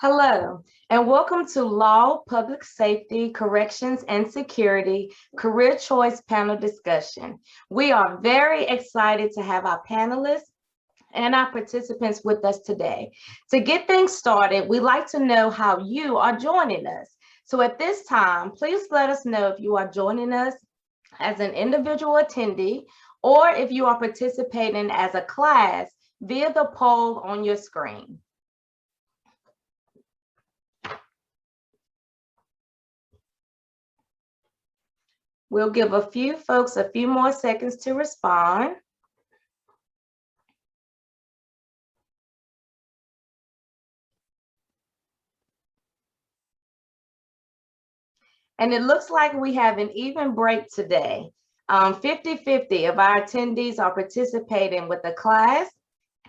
Hello, and welcome to Law, Public Safety, Corrections, and Security Career Choice Panel Discussion. We are very excited to have our panelists and our participants with us today. To get things started, we'd like to know how you are joining us. So at this time, please let us know if you are joining us as an individual attendee or if you are participating as a class via the poll on your screen. We'll give a few folks a few more seconds to respond. And it looks like we have an even break today. 50-50 of our attendees are participating with the class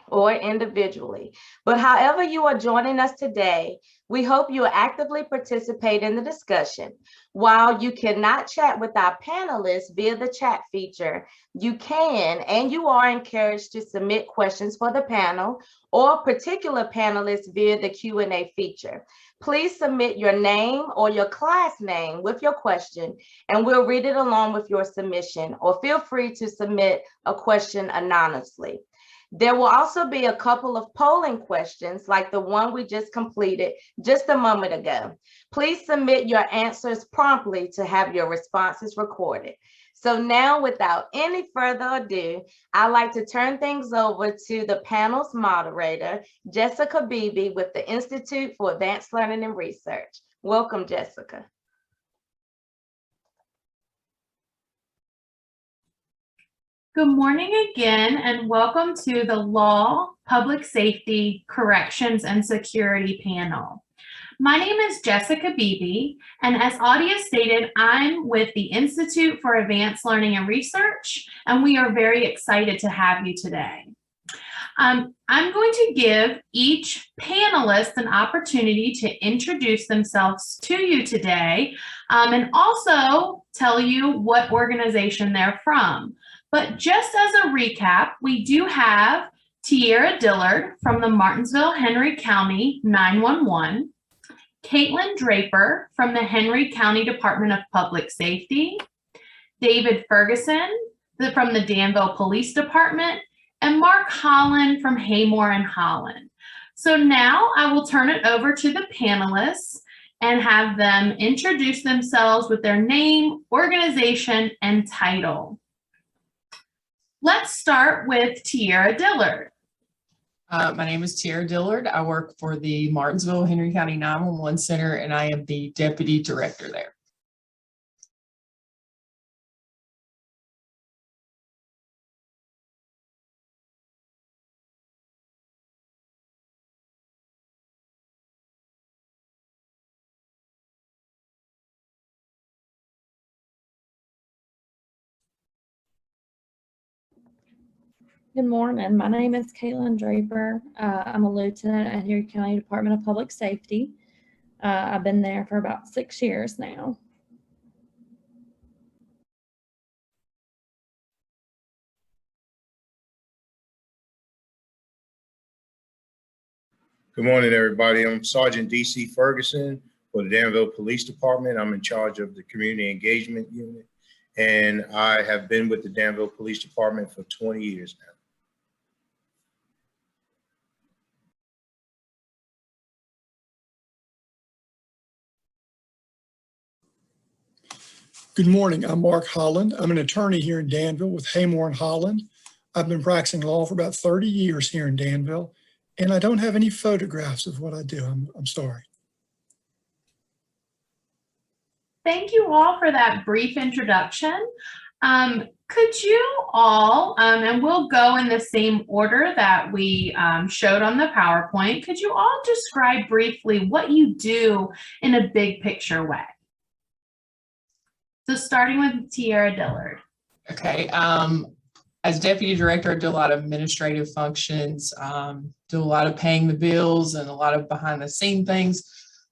or individually. But however you are joining us today, we hope you actively participate in the discussion. While you cannot chat with our panelists via the chat feature, you can and you are encouraged to submit questions for the panel or particular panelists via the Q&A feature. Please submit your name or your class name with your question, and we'll read it along with your submission, or feel free to submit a question anonymously. There will also be a couple of polling questions like the one we just completed just a moment ago. Please submit your answers promptly to have your responses recorded. So now, without any further ado, I'd like to turn things over to the panel's moderator, Jessica Beebe with the Institute for Advanced Learning and Research. Welcome, Jessica. Good morning again, and welcome to the Law, Public Safety, Corrections, and Security panel. My name is Jessica Beebe, and as Audia stated, I'm with the Institute for Advanced Learning and Research, and we are very excited to have you today. I'm going to give each panelist an opportunity to introduce themselves to you today, and also tell you what organization they're from. But just as a recap, we do have Tierra Dillard from the Martinsville-Henry County 911, Kaitlyn Draper from the Henry County Department of Public Safety, David Ferguson from the Danville Police Department, and Mark Holland from Haymore and Holland. So now I will turn it over to the panelists and have them introduce themselves with their name, organization, and title. Let's start with Tierra Dillard. My name is Tierra Dillard. I work for the Martinsville-Henry County 911 Center, and I am the Deputy Director there. Good morning. My name is Kaitlyn Draper. I'm a lieutenant at Henry County Department of Public Safety. I've been there for about 6 years now. Good morning, everybody. I'm Sergeant D.C. Ferguson for the Danville Police Department. I'm in charge of the Community Engagement Unit, and I have been with the Danville Police Department for 20 years now. Good morning, I'm Mark Holland. I'm an attorney here in Danville with Haymore and Holland. I've been practicing law for about 30 years here in Danville, and I don't have any photographs of what I do. I'm sorry. Thank you all for that brief introduction. Could you all, and we'll go in the same order that we showed on the PowerPoint, could you all describe briefly what you do in a big picture way? So starting with Tierra Dillard. Okay. As Deputy Director, I do a lot of administrative functions, do a lot of paying the bills and a lot of behind the scene things.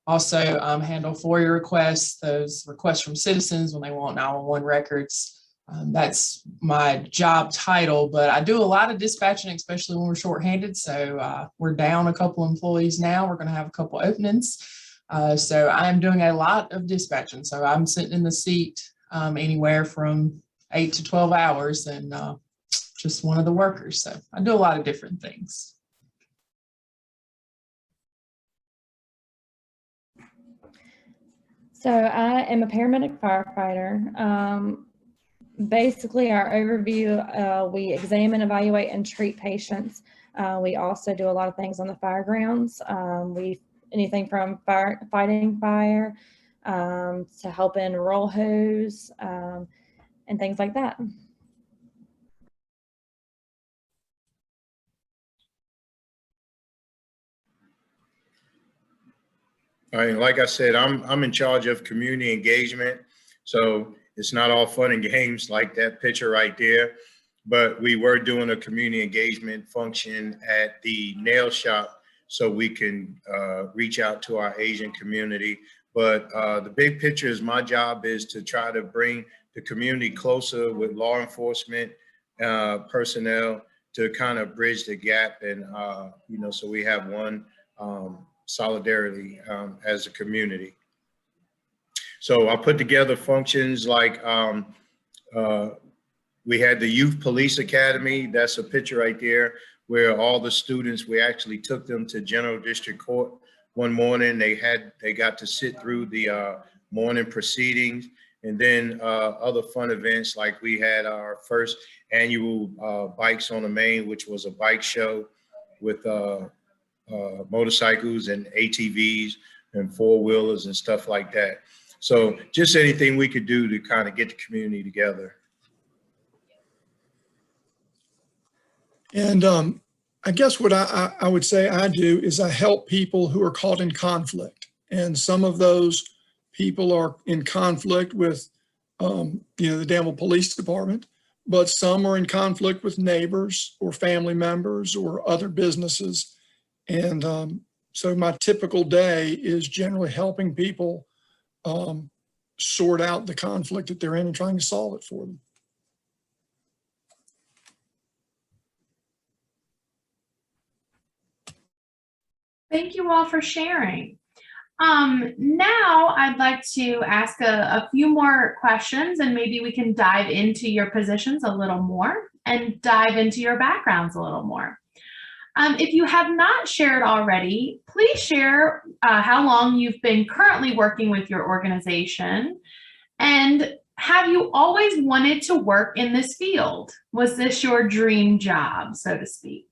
Also handle FOIA requests, those requests from citizens when they want 911 records. That's my job title, but I do a lot of dispatching, especially when we're shorthanded. So we're down a couple employees now. We're going to have a couple openings. So I'm doing a lot of dispatching. So I'm sitting in the seat anywhere from 8 to 12 hours and just one of the workers. So I do a lot of different things. So I am a paramedic firefighter. Basically, our overview, we examine, evaluate, and treat patients. We also do a lot of things on the fire grounds. Anything from fighting fire to helping roll hose and things like that. All right, like I said, I'm in charge of community engagement. So it's not all fun and games like that picture right there, but we were doing a community engagement function at the nail shop so we can reach out to our Asian community. But the big picture is my job is to try to bring the community closer with law enforcement personnel to kind of bridge the gap and, so we have one solidarity as a community. So I put together functions like we had the Youth Police Academy. That's a picture right there where all the students, we actually took them to General District Court one morning. They got to sit through the morning proceedings, and then other fun events like we had our first annual Bikes on the Main, which was a bike show with motorcycles and ATVs and four-wheelers and stuff like that. So just anything we could do to kind of get the community together. And I guess what I would say I do is I help people who are caught in conflict. And some of those people are in conflict with, the Danville Police Department, but some are in conflict with neighbors or family members or other businesses. And so my typical day is generally helping people sort out the conflict that they're in and trying to solve it for them. Thank you all for sharing. Now I'd like to ask a few more questions, and maybe we can dive into your positions a little more and dive into your backgrounds a little more. If you have not shared already, please share how long you've been currently working with your organization, and have you always wanted to work in this field? Was this your dream job, so to speak?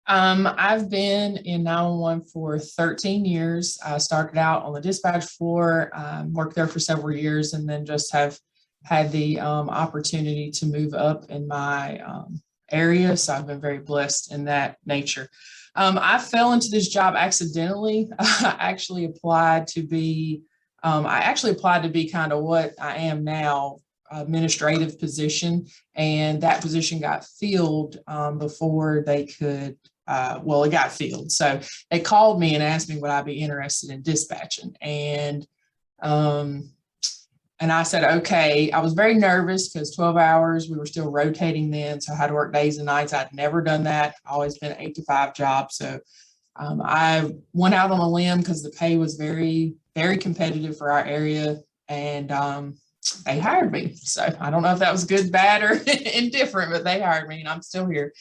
I've been in 911 for 13 years. I started out on the dispatch floor, worked there for several years, and then just have had the opportunity to move up in my area. So I've been very blessed in that nature. I fell into this job accidentally. I actually applied to be kind of what I am now, administrative position, and that position got filled before they could, it got filled. So they called me and asked me would I be interested in dispatching, and I said, okay. I was very nervous because 12 hours, we were still rotating then. So I had to work days and nights. I'd never done that. Always been an 8 to 5 job. So I went out on a limb because the pay was very, very competitive for our area, and they hired me. So I don't know if that was good, bad, or indifferent, but they hired me and I'm still here.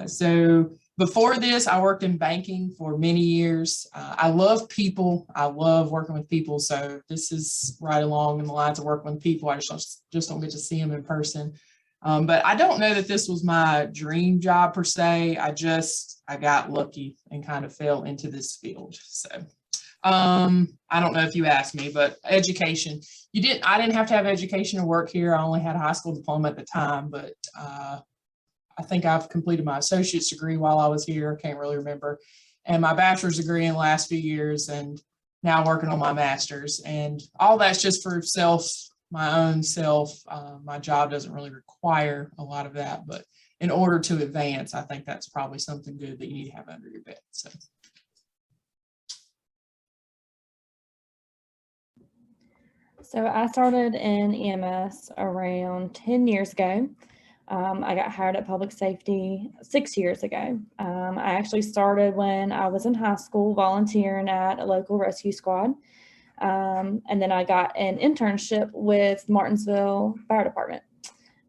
So before this, I worked in banking for many years. I love people. I love working with people. So this is right along in the lines of working with people. I just don't get to see them in person. But I don't know that this was my dream job per se. I got lucky and kind of fell into this field. So I don't know if you asked me, but education. I didn't have to have education to work here. I only had a high school diploma at the time, but I think I've completed my associate's degree while I was here. I can't really remember. And my bachelor's degree in the last few years, and now working on my master's. And all that's just for my own self. My job doesn't really require a lot of that, but in order to advance, I think that's probably something good that you need to have under your belt. So. So I started in EMS around 10 years ago. I got hired at public safety 6 years ago. I actually started when I was in high school volunteering at a local rescue squad. And then I got an internship with Martinsville Fire Department.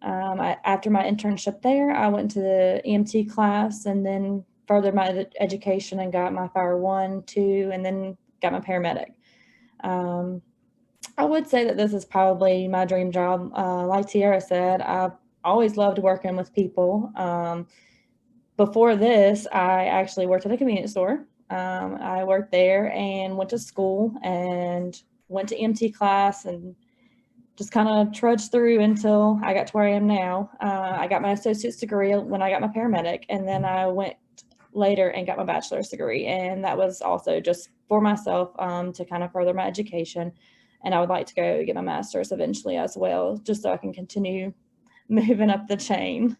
After my internship there, I went to the EMT class and then furthered my education and got my Fire 1, 2, and then got my paramedic. I would say that this is probably my dream job. Like Tierra said, I've always loved working with people. Before this, I actually worked at a convenience store. I worked there and went to school and went to EMT class and just kind of trudged through until I got to where I am now. I got my associate's degree when I got my paramedic, and then I went later and got my bachelor's degree. And that was also just for myself to kind of further my education. And I would like to go get my master's eventually as well, just so I can continue moving up the chain.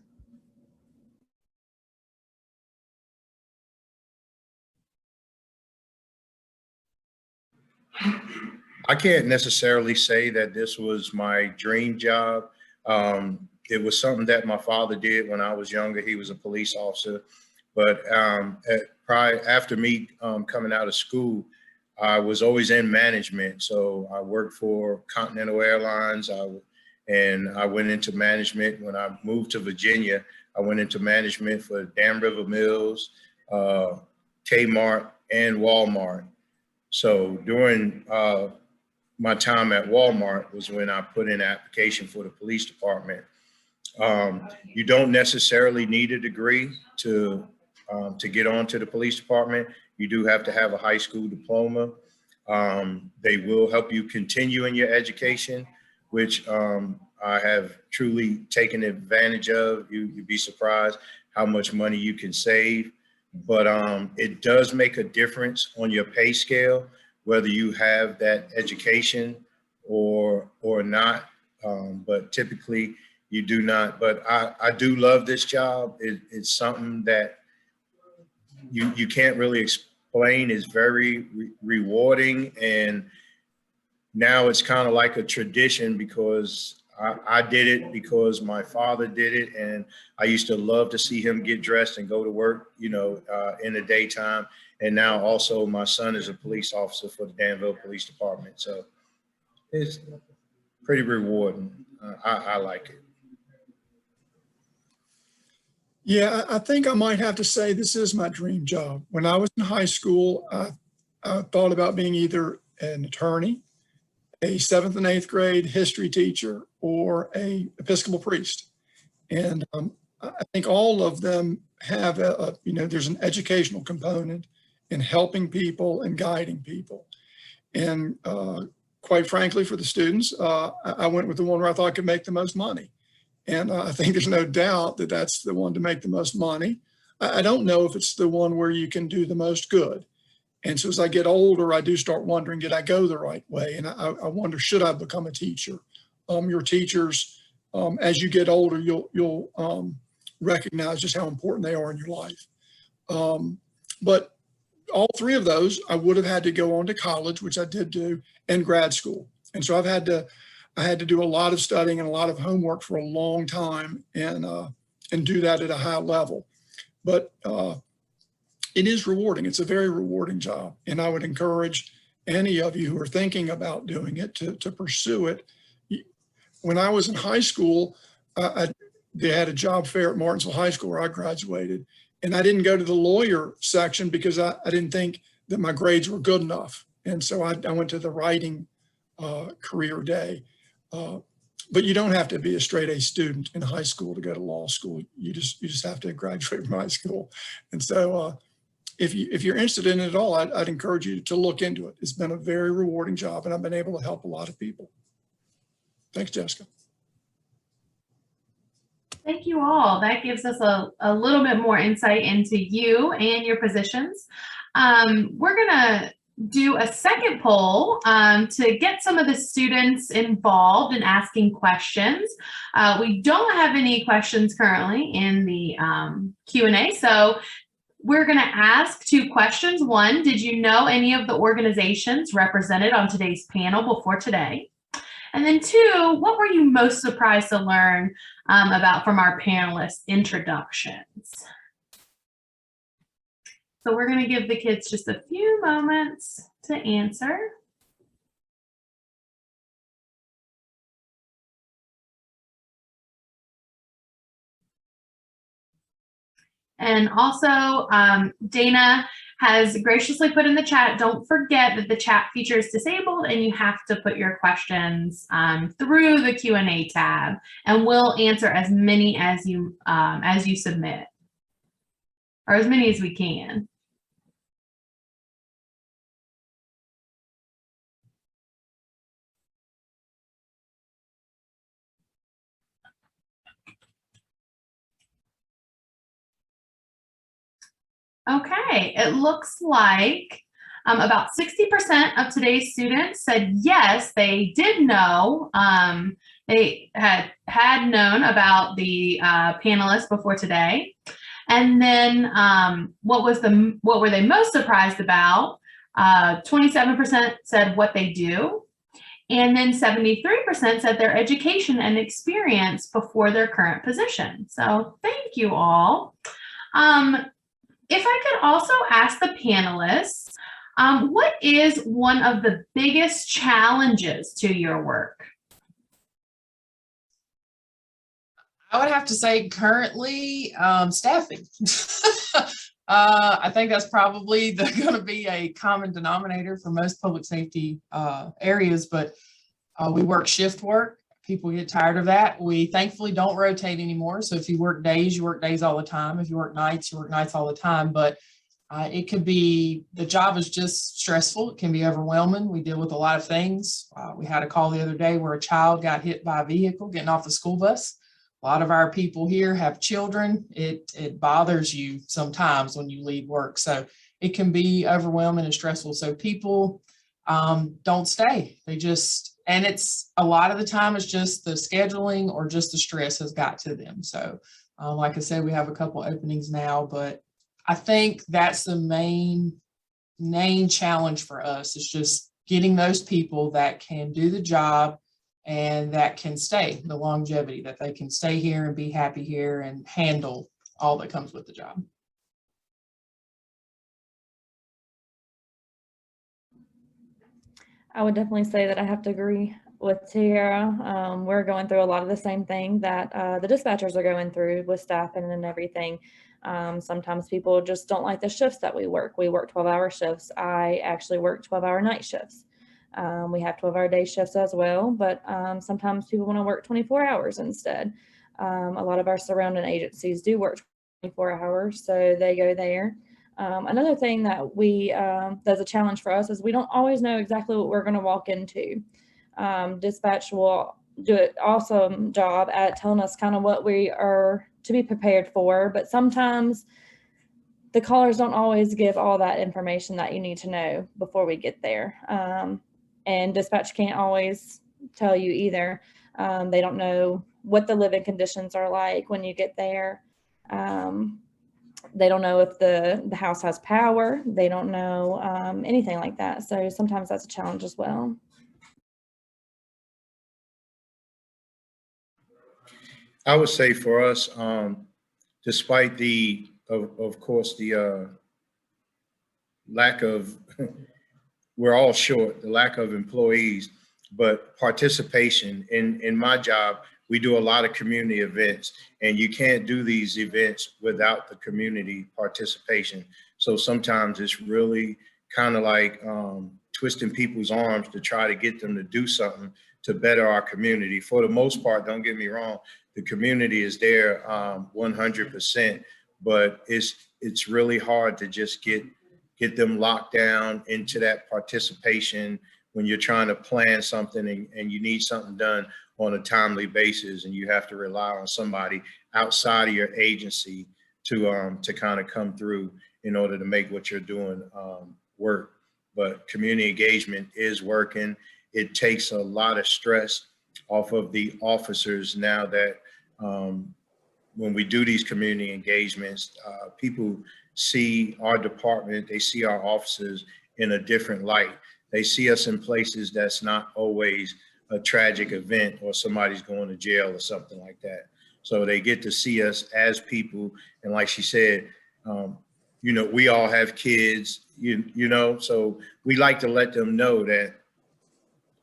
I can't necessarily say that this was my dream job. It was something that my father did when I was younger. He was a police officer. But after me coming out of school, I was always in management. So I worked for Continental Airlines, and I went into management. When I moved to Virginia, I went into management for Dam River Mills, Kmart, and Walmart. So during my time at Walmart was when I put in an application for the police department. You don't necessarily need a degree to get onto the police department. You do have to have a high school diploma. They will help you continue in your education, which I have truly taken advantage of. You'd be surprised how much money you can save. But it does make a difference on your pay scale, whether you have that education or not. But typically you do not. But I do love this job. It's something that you can't really explain. It's very rewarding. And now it's kind of like a tradition because I did it because my father did it, and I used to love to see him get dressed and go to work, in the daytime. And now also my son is a police officer for the Danville Police Department. So it's pretty rewarding. I like it. Yeah, I think I might have to say this is my dream job. When I was in high school, I thought about being either an attorney, a 7th and 8th grade history teacher, or a Episcopal priest. And I think all of them have there's an educational component in helping people and guiding people. And quite frankly, for the students, I went with the one where I thought I could make the most money. And I think there's no doubt that that's the one to make the most money. I don't know if it's the one where you can do the most good. And so as I get older, I do start wondering, did I go the right way? And I wonder, should I become a teacher? Your teachers, as you get older, you'll recognize just how important they are in your life. But all three of those, I would have had to go on to college, which I did do, and grad school. And so I had to do a lot of studying and a lot of homework for a long time and do that at a high level. But it is rewarding. It's a very rewarding job. And I would encourage any of you who are thinking about doing it to pursue it. When I was in high school, they had a job fair at Martinsville High School where I graduated. And I didn't go to the lawyer section because I didn't think that my grades were good enough. And so I went to the writing career day. But you don't have to be a straight A student in high school to go to law school. You just have to graduate from high school. And so if you're interested in it at all, I'd encourage you to look into it. It's been a very rewarding job, and I've been able to help a lot of people. Thanks, Jessica. Thank you all. That gives us a little bit more insight into you and your positions. We're gonna do a second poll to get some of the students involved in asking questions. We don't have any questions currently in the Q&A, so we're going to ask two questions. One, did you know any of the organizations represented on today's panel before today? And then 2, what were you most surprised to learn about from our panelists' introductions? So we're going to give the kids just a few moments to answer. And also, Dana has graciously put in the chat, don't forget that the chat feature is disabled and you have to put your questions through the Q&A tab, and we'll answer as many as you submit, or as many as we can. Okay, it looks like about 60% of today's students said yes, they did know. They had known about the panelists before today. And then what were they most surprised about? 27% said what they do. And then 73% said their education and experience before their current position. So thank you all. If I could also ask the panelists, what is one of the biggest challenges to your work? I would have to say currently staffing. I think that's probably going to be a common denominator for most public safety areas, but we work shift work. People get tired of that. We thankfully don't rotate anymore. So if you work days, you work days all the time. If you work nights, you work nights all the time. But it could be, the job is just stressful. It can be overwhelming. We deal with a lot of things. We had a call the other day where a child got hit by a vehicle getting off the school bus. A lot of our people here have children. It bothers you sometimes when you leave work. So it can be overwhelming and stressful. So people don't stay. They just, and it's a lot of the time it's just the scheduling or just the stress has got to them. So like I said, we have a couple openings now, but I think that's the main challenge for us, is just getting those people that can do the job and that can stay, the longevity, that they can stay here and be happy here and handle all that comes with the job. I would definitely say that I have to agree with Tierra. We're going through a lot of the same thing that the dispatchers are going through with staffing and everything. Sometimes people just don't like the shifts that we work. We work 12-hour shifts. I actually work 12-hour night shifts. We have 12-hour day shifts as well, but sometimes people want to work 24 hours instead. A lot of our surrounding agencies do work 24 hours, so they go there. Another thing that that's a challenge for us is we don't always know exactly what we're going to walk into. Dispatch will do an awesome job at telling us kind of what we are to be prepared for, but sometimes the callers don't always give all that information that you need to know before we get there. And dispatch can't always tell you either. They don't know what the living conditions are like when you get there. They don't know if the house has power. They don't know anything like that. So sometimes that's a challenge as well. I would say for us, despite of course, the lack of, we're all short, the lack of employees, but participation in my job, we do a lot of community events, and you can't do these events without the community participation. So sometimes it's really kind of like twisting people's arms to try to get them to do something to better our community. For the most part, don't get me wrong, the community is there 100%, but it's really hard to just get them locked down into that participation when you're trying to plan something and you need something done on a timely basis, and you have to rely on somebody outside of your agency to kind of come through in order to make what you're doing work. But community engagement is working. It takes a lot of stress off of the officers now that when we do these community engagements, people see our department, they see our officers in a different light. They see us in places that's not always a tragic event or somebody's going to jail or something like that. So they get to see us as people. And like she said, you know, we all have kids, you know, so we like to let them know that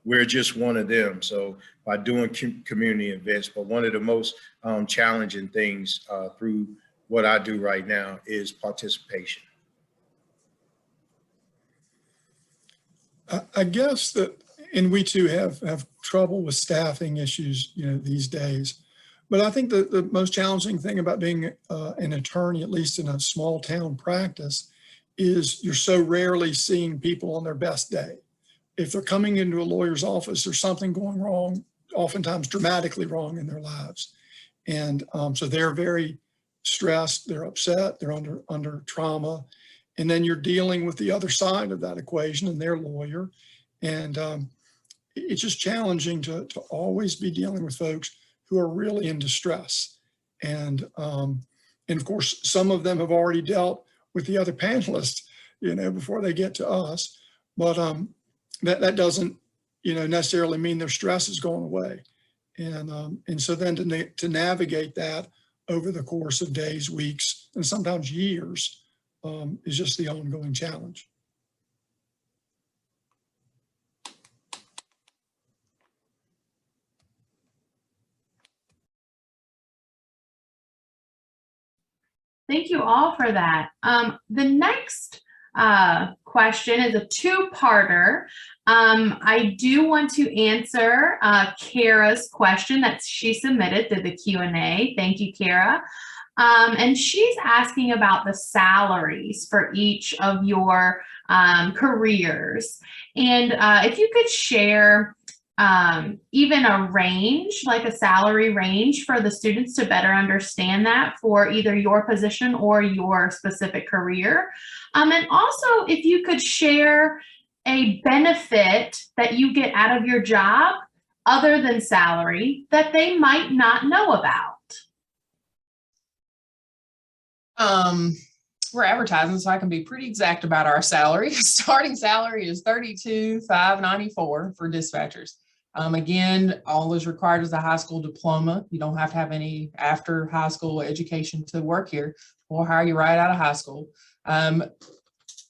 we're just one of them. So by doing community events, but one of the most challenging things through what I do right now is participation. I guess that, and we too have trouble with staffing issues, you know, these days. But I think the most challenging thing about being an attorney, at least in a small town practice, is you're so rarely seeing people on their best day. If they're coming into a lawyer's office, there's something going wrong, oftentimes dramatically wrong in their lives. And so they're very stressed, they're upset, they're under trauma. And then you're dealing with the other side of that equation and their lawyer. And it's just challenging to always be dealing with folks who are really in distress. And of course, some of them have already dealt with the other panelists, you know, before they get to us. But that doesn't, you know, necessarily mean their stress is going away. And so then to navigate that over the course of days, weeks, and sometimes years is just the ongoing challenge. Thank you all for that. The next question is a two-parter. I do want to answer Kara's question that she submitted through the Q&A. Thank you, Kara. And she's asking about the salaries for each of your careers. And if you could share even a range, like a salary range for the students to better understand that for either your position or your specific career. And also if you could share a benefit that you get out of your job other than salary that they might not know about. We're advertising, so I can be pretty exact about our salary. Starting salary is $32,594 for dispatchers. Again, all is required is a high school diploma. You don't have to have any after high school education to work here. We'll hire you right out of high school.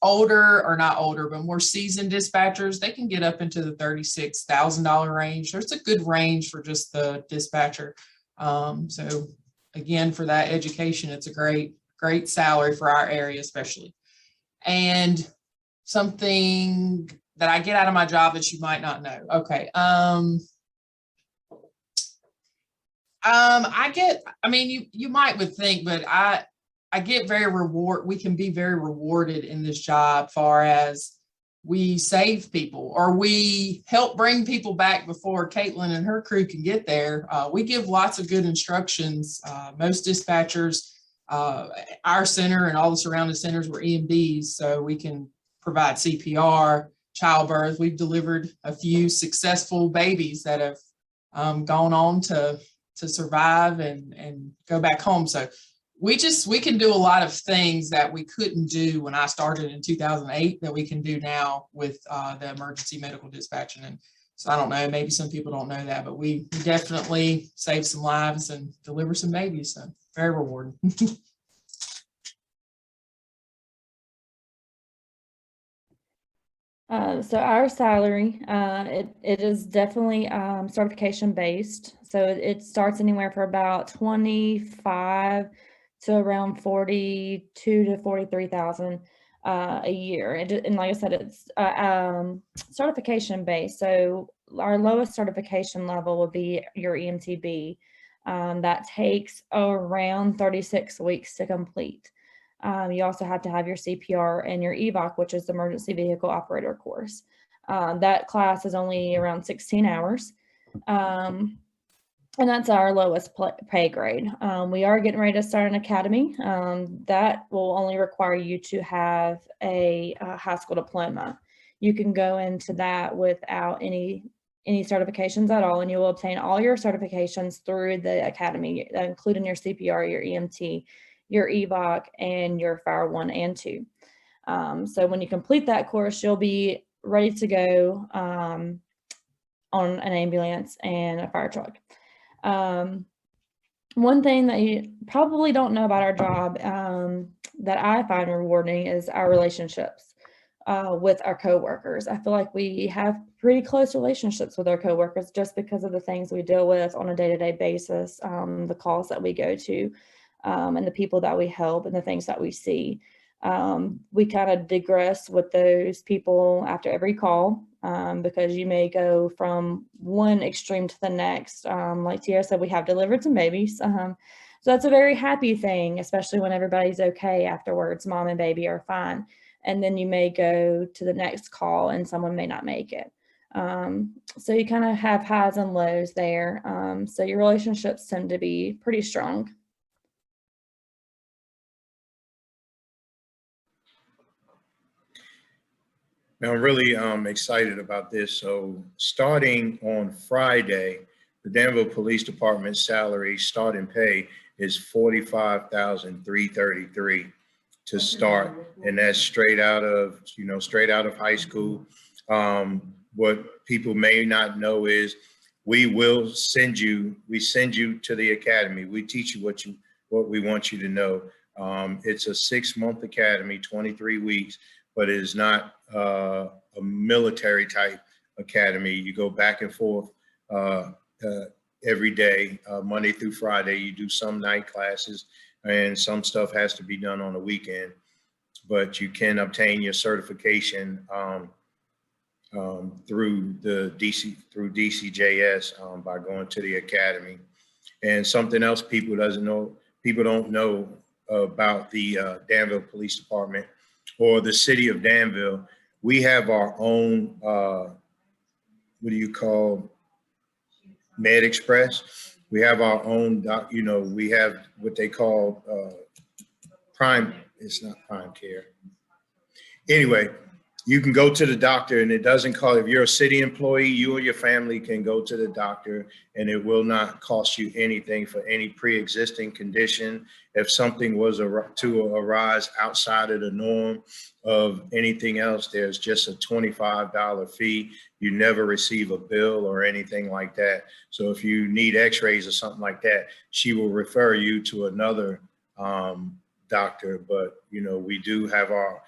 Older, or not older, but more seasoned dispatchers, they can get up into the $36,000 range. There's a good range for just the dispatcher. So again, for that education, it's a great salary for our area, especially. And something that I get out of my job that you might not know. Okay. You might would think, but I get we can be very rewarded in this job, far as we save people or we help bring people back before Kaitlyn and her crew can get there. We give lots of good instructions. Most dispatchers, our center and all the surrounding centers were EMDs, so we can provide CPR, childbirth. We've delivered a few successful babies that have gone on to survive and go back home. So we can do a lot of things that we couldn't do when I started in 2008 that we can do now with the emergency medical dispatching. And so I don't know, maybe some people don't know that, but we definitely save some lives and deliver some babies. So very rewarding. So our salary, it is definitely certification based. So it starts anywhere for about 25 to around 42 to 43,000 a year. And like I said, it's certification based. So our lowest certification level would be your EMTB. That takes around 36 weeks to complete. You also have to have your CPR and your EVOC, which is the emergency vehicle operator course. That class is only around 16 hours. And that's our lowest pay grade. We are getting ready to start an academy. That will only require you to have a high school diploma. You can go into that without any certifications at all, and you will obtain all your certifications through the academy, including your CPR, your EMT, your EVOC, and your Fire 1 and 2. So when you complete that course, you'll be ready to go on an ambulance and a fire truck. One thing that you probably don't know about our job that I find rewarding is our relationships with our coworkers. I feel like we have pretty close relationships with our coworkers just because of the things we deal with on a day-to-day basis, the calls that we go to, and the people that we help and the things that we see. We kind of digress with those people after every call because you may go from one extreme to the next. Like Tierra said, we have delivered some babies. So that's a very happy thing, especially when everybody's okay afterwards. Mom and baby are fine. And then you may go to the next call and someone may not make it. So you kind of have highs and lows there. So your relationships tend to be pretty strong. Now, I'm really excited about this. So starting on Friday, the Danville Police Department salary starting pay is $45,333 to start. And that's straight out of high school. What people may not know is we send you to the academy. We teach you what we want you to know. It's a 6-month academy, 23 weeks, but it is not a military type academy. You go back and forth every day, Monday through Friday. You do some night classes and some stuff has to be done on the weekend, but you can obtain your certification through DCJS by going to the academy. And something else people don't know about the Danville Police Department or the city of Danville, we have our own, Med Express. We have our own, we have what they call prime, it's not prime care. Anyway, you can go to the doctor and it doesn't cost, if you're a city employee, you or your family can go to the doctor and it will not cost you anything for any pre-existing condition. If something was to arise outside of the norm of anything else, there's just a $25 fee. You never receive a bill or anything like that. So if you need x-rays or something like that, she will refer you to another doctor. But, we do have our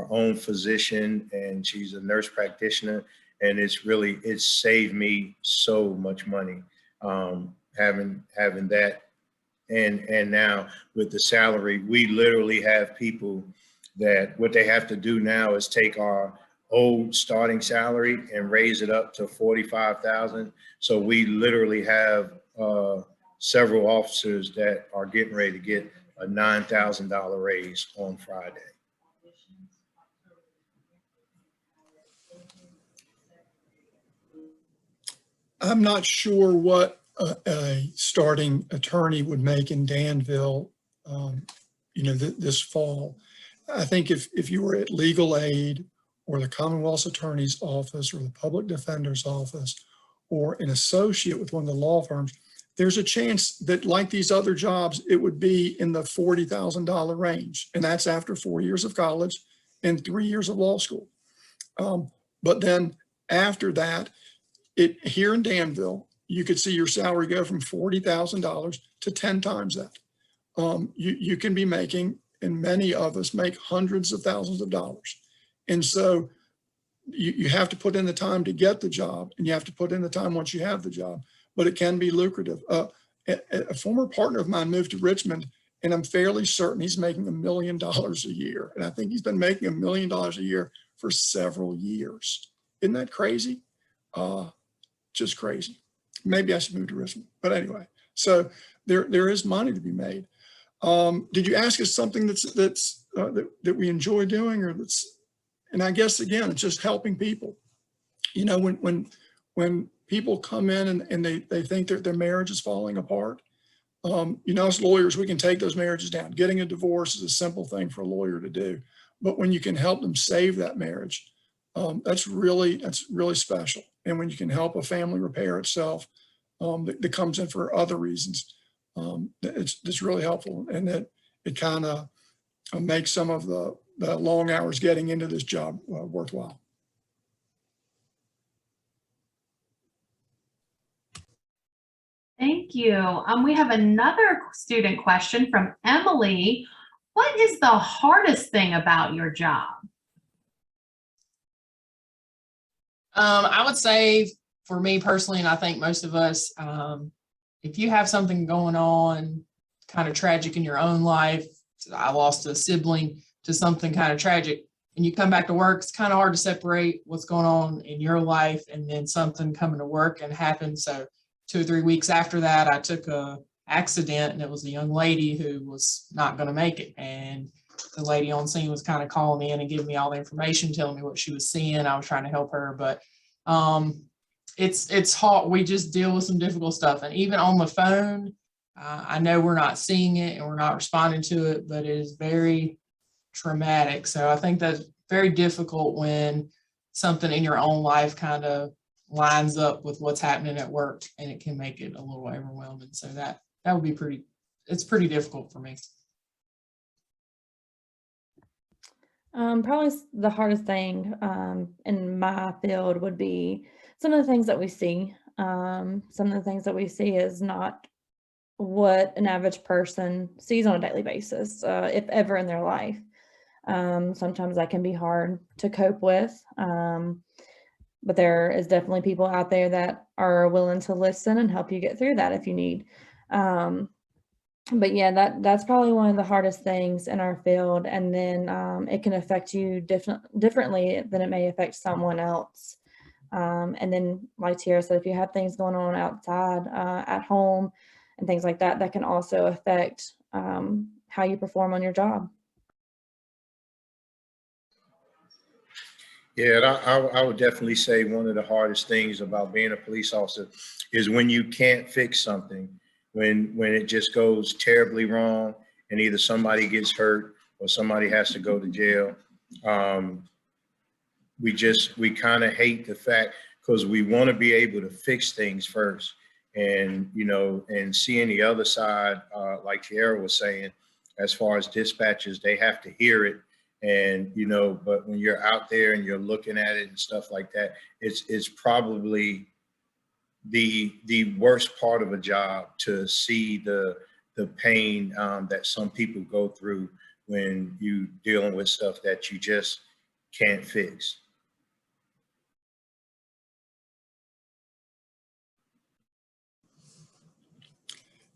own physician and she's a nurse practitioner, and it's saved me so much money having that. And now with the salary, we literally have people that what they have to do now is take our old starting salary and raise it up to $45,000. So we literally have several officers that are getting ready to get a $9,000 raise on Friday. I'm not sure what a starting attorney would make in Danville, this fall. I think if you were at legal aid or the Commonwealth's Attorney's Office or the Public Defender's Office or an associate with one of the law firms, there's a chance that, like these other jobs, it would be in the $40,000 range. And that's after 4 years of college and 3 years of law school. But then after that, here in Danville, you could see your salary go from $40,000 to 10 times that. You can be making, and many of us make, hundreds of thousands of dollars. And so you have to put in the time to get the job, and you have to put in the time once you have the job, but it can be lucrative. A former partner of mine moved to Richmond, and I'm fairly certain he's making $1 million a year. And I think he's been making $1 million a year for several years. Isn't that crazy? Just crazy. Maybe I should move to Richmond, but anyway, so there is money to be made. Did you ask us something that we enjoy doing, or and I guess again, it's just helping people. When people come in and they think that their marriage is falling apart, as lawyers, we can take those marriages down. Getting a divorce is a simple thing for a lawyer to do, but when you can help them save that marriage, that's really special. And when you can help a family repair itself that comes in for other reasons, it's really helpful. And it kind of makes some of the long hours getting into this job worthwhile. Thank you. We have another student question from Emily. What is the hardest thing about your job? I would say for me personally, and I think most of us, if you have something going on kind of tragic in your own life, I lost a sibling to something kind of tragic, and you come back to work, it's kind of hard to separate what's going on in your life and then something coming to work and happen. So 2 or 3 weeks after that, I took a accident, and it was a young lady who was not going to make it. And the lady on scene was kind of calling in and giving me all the information, telling me what she was seeing. I was trying to help her, but it's hard. We just deal with some difficult stuff. And even on the phone, I know we're not seeing it and we're not responding to it, but it is very traumatic. So I think that's very difficult when something in your own life kind of lines up with what's happening at work, and it can make it a little overwhelming. So that would be it's pretty difficult for me. Probably the hardest thing in my field would be some of the things that we see. Some of the things that we see is not what an average person sees on a daily basis, if ever in their life. Sometimes that can be hard to cope with. But there is definitely people out there that are willing to listen and help you get through that if you need. But yeah, that's probably one of the hardest things in our field. And then it can affect you differently than it may affect someone else. And then, like Tierra said, if you have things going on outside at home and things like that, that can also affect how you perform on your job. Yeah, I would definitely say one of the hardest things about being a police officer is when you can't fix something, when it just goes terribly wrong and either somebody gets hurt or somebody has to go to jail. We kind of hate the fact, because we want to be able to fix things first. And, you know, and seeing the other side, like Tierra was saying, as far as dispatchers, they have to hear it. And, you know, but when you're out there and you're looking at it and stuff like that, it's probably the worst part of a job to see the pain that some people go through when you dealing with stuff that you just can't fix.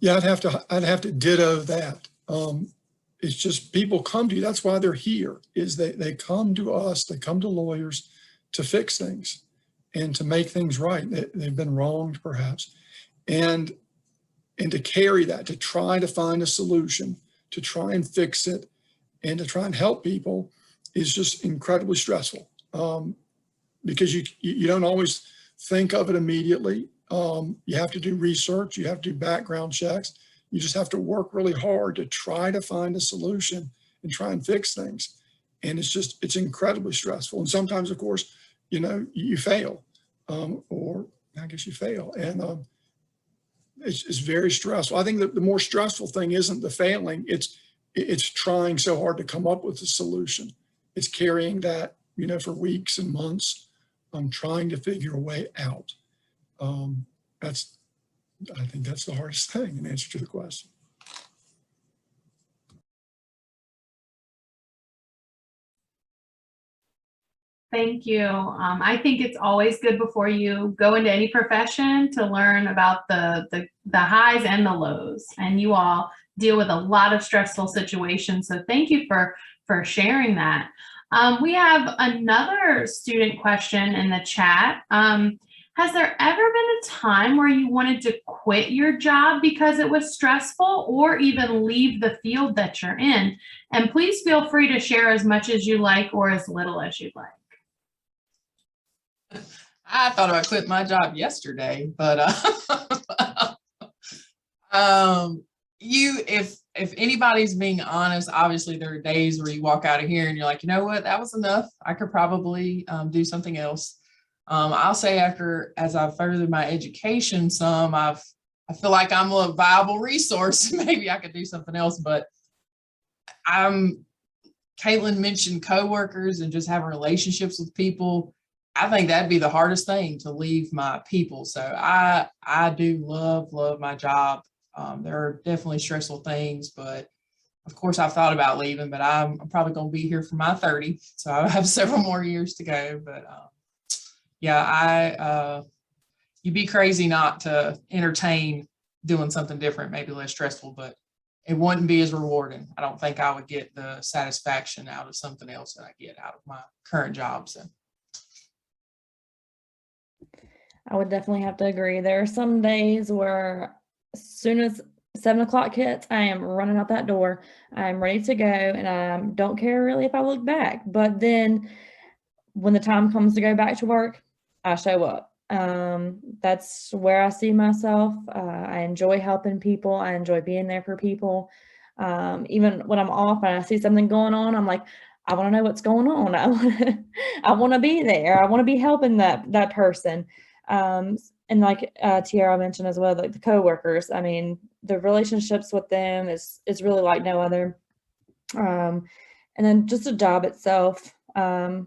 Yeah, I'd have to ditto that. It's just people come to you. That's why they're here, is they come to us, they come to lawyers to fix things and to make things right. They've been wronged perhaps. And to carry that, to try to find a solution, to try and fix it, and to try and help people is just incredibly stressful, because you don't always think of it immediately. You have to do research, you have to do background checks. You just have to work really hard to try to find a solution and try and fix things. And it's incredibly stressful. And sometimes, of course, you know, you fail, or I guess you fail. And it's very stressful. I think that the more stressful thing isn't the failing, it's trying so hard to come up with a solution. It's carrying that, you know, for weeks and months, trying to figure a way out. I think that's the hardest thing in answer to the question. Thank you. I think it's always good before you go into any profession to learn about the highs and the lows. And you all deal with a lot of stressful situations. So thank you for sharing that. We have another student question in the chat. Has there ever been a time where you wanted to quit your job because it was stressful, or even leave the field that you're in? And please feel free to share as much as you like or as little as you'd like. I thought I quit my job yesterday, but if anybody's being honest, obviously there are days where you walk out of here and you're like, you know what, that was enough. I could probably do something else. I'll say as I've furthered my education some, I feel like I'm a viable resource. Maybe I could do something else, but Kaitlyn mentioned coworkers and just having relationships with people. I think that'd be the hardest thing, to leave my people. So I do love my job. There are definitely stressful things, but of course I've thought about leaving, but I'm probably going to be here for my 30. So I have several more years to go. But yeah, you'd be crazy not to entertain doing something different, maybe less stressful, but it wouldn't be as rewarding. I don't think I would get the satisfaction out of something else that I get out of my current job. So I would definitely have to agree. There are some days where as soon as 7 o'clock hits, I am running out that door. I'm ready to go, and I don't care really if I look back. But then when the time comes to go back to work, I show up. That's where I see myself. I enjoy helping people. I enjoy being there for people. Even when I'm off and I see something going on, I'm like, I want to know what's going on. I want to be there. I want to be helping that person. And like Tierra mentioned as well, like the coworkers, I mean, the relationships with them is really like no other. And then just the job itself, I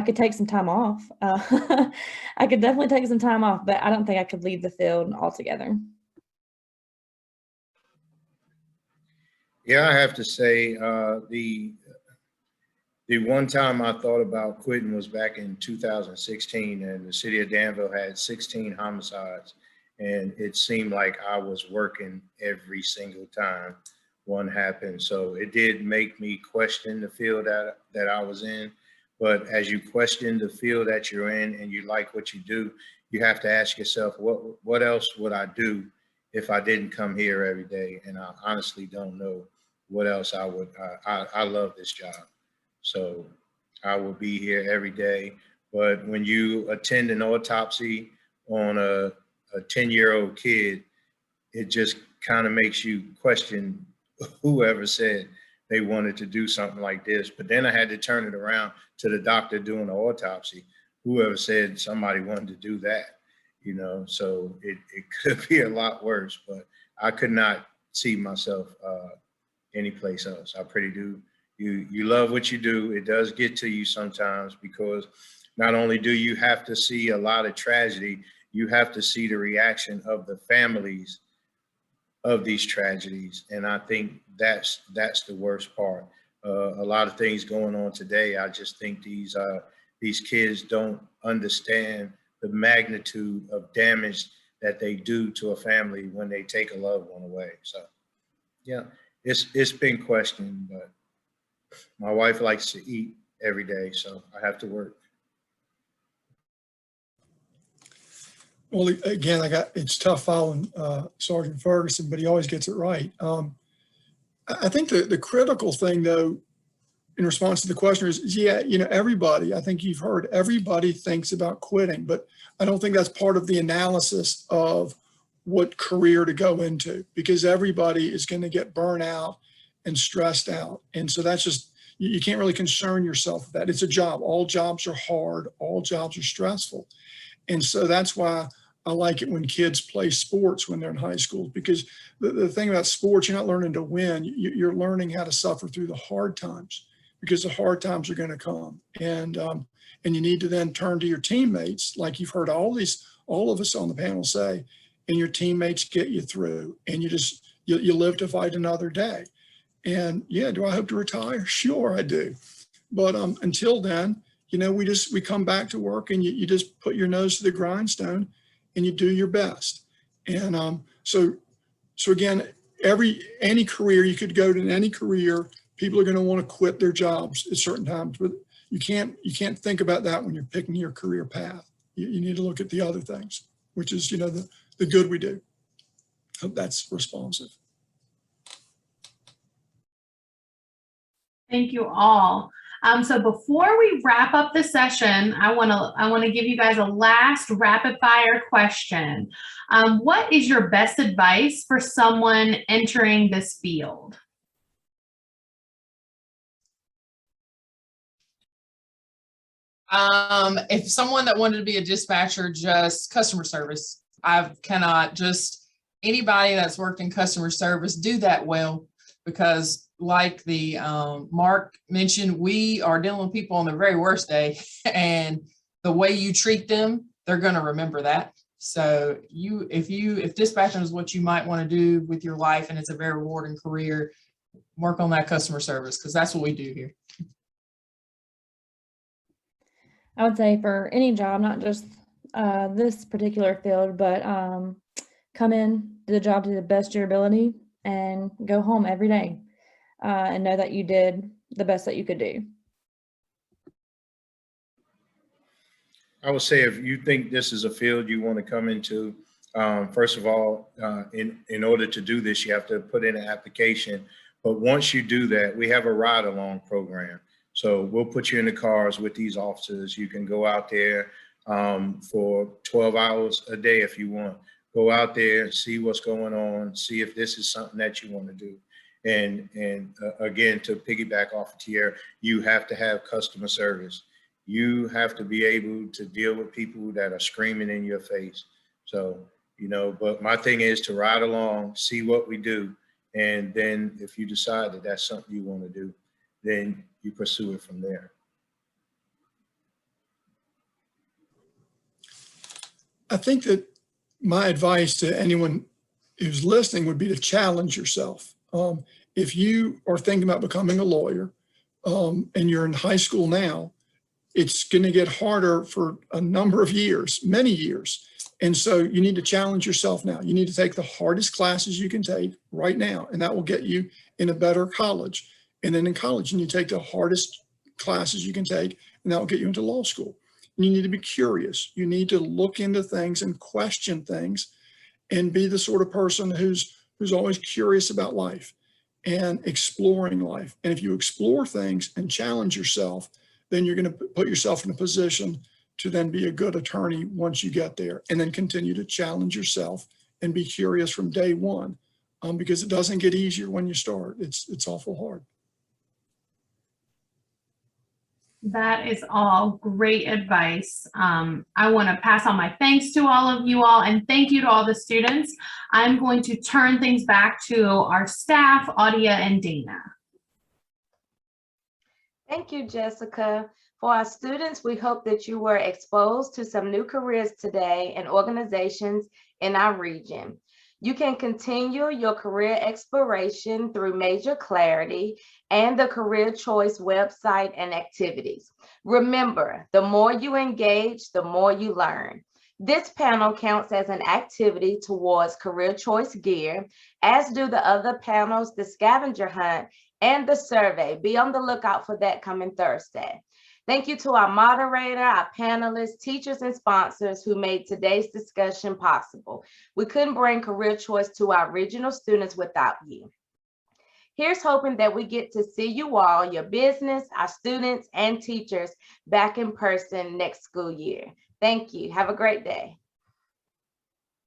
could take some time off. I could definitely take some time off, but I don't think I could leave the field altogether. Yeah, I have to say, the one time I thought about quitting was back in 2016, and the city of Danville had 16 homicides, and it seemed like I was working every single time one happened. So it did make me question the field that I was in. But as you question the field that you're in and you like what you do, you have to ask yourself, what else would I do if I didn't come here every day? And I honestly don't know what else I would. I love this job. So I will be here every day. But when you attend an autopsy on a 10-year-old kid, it just kind of makes you question whoever said they wanted to do something like this. But then I had to turn it around to the doctor doing the autopsy. Whoever said somebody wanted to do that, so it could be a lot worse, but I could not see myself anyplace else. I pretty do. You love what you do. It does get to you sometimes, because not only do you have to see a lot of tragedy, you have to see the reaction of the families of these tragedies. And I think that's the worst part. A lot of things going on today. I just think these kids don't understand the magnitude of damage that they do to a family when they take a loved one away. So yeah, it's been questioned, but my wife likes to eat every day, so I have to work. Well, again, it's tough following Sergeant Ferguson, but he always gets it right. I think the critical thing, though, in response to the question is, yeah, everybody, I think you've heard, everybody thinks about quitting, but I don't think that's part of the analysis of what career to go into, because everybody is going to get burnt out and stressed out. And so that's just, you can't really concern yourself with that. It's a job. All jobs are hard. All jobs are stressful. And so that's why I like it when kids play sports when they're in high school, because the thing about sports, you're not learning to win. You're learning how to suffer through the hard times, because the hard times are going to come. And you need to then turn to your teammates, like you've heard all of us on the panel say, and your teammates get you through, and you live to fight another day. And yeah, do I hope to retire? Sure, I do. But until then, we come back to work, and you just put your nose to the grindstone and you do your best. And so again, any career, you could go to any career, people are going to want to quit their jobs at certain times, but you can't think about that when you're picking your career path. You need to look at the other things, which is, the good we do. Hope that's responsive. Thank you all. So before we wrap up the session, I want to give you guys a last rapid fire question. What is your best advice for someone entering this field? If someone that wanted to be a dispatcher, just customer service. Anybody that's worked in customer service, do that well, because like the Mark mentioned, we are dealing with people on their very worst day, and the way you treat them, they're going to remember that. So if dispatching is what you might want to do with your life and it's a very rewarding career, work on that customer service, because that's what we do here. I would say for any job, not just this particular field, but come in, do the job to the best of your ability, and go home every day and know that you did the best that you could do. I would say if you think this is a field you want to come into, first of all, in order to do this, you have to put in an application. But once you do that, we have a ride along program. So we'll put you in the cars with these officers. You can go out there for 12 hours a day if you want. Go out there, see what's going on, see if this is something that you want to do. And again, to piggyback off of Tierra, you have to have customer service. You have to be able to deal with people that are screaming in your face. So, but my thing is to ride along, see what we do. And then if you decide that that's something you want to do, then you pursue it from there. I think that my advice to anyone who's listening would be to challenge yourself. If you are thinking about becoming a lawyer and you're in high school now, it's going to get harder for a number of years, many years. And so you need to challenge yourself now. You need to take the hardest classes you can take right now, and that will get you in a better college. And then in college, you need to take the hardest classes you can take, and that will get you into law school. And you need to be curious. You need to look into things and question things and be the sort of person who's always curious about life and exploring life. And if you explore things and challenge yourself, then you're going to put yourself in a position to then be a good attorney once you get there, and then continue to challenge yourself and be curious from day one, because it doesn't get easier when you start. It's awful hard. That is all great advice. I want to pass on my thanks to all of you all, and thank you to all the students. I'm going to turn things back to our staff, Audia and Dana. Thank you, Jessica. For our students, we hope that you were exposed to some new careers today and organizations in our region. You can continue your career exploration through Major Clarity and the Career Choice website and activities. Remember, the more you engage, the more you learn. This panel counts as an activity towards Career Choice gear, as do the other panels, the scavenger hunt, and the survey. Be on the lookout for that coming Thursday. Thank you to our moderator, our panelists, teachers, and sponsors who made today's discussion possible. We couldn't bring Career Choice to our regional students without you. Here's hoping that we get to see you all, your business, our students, and teachers back in person next school year. Thank you. Have a great day.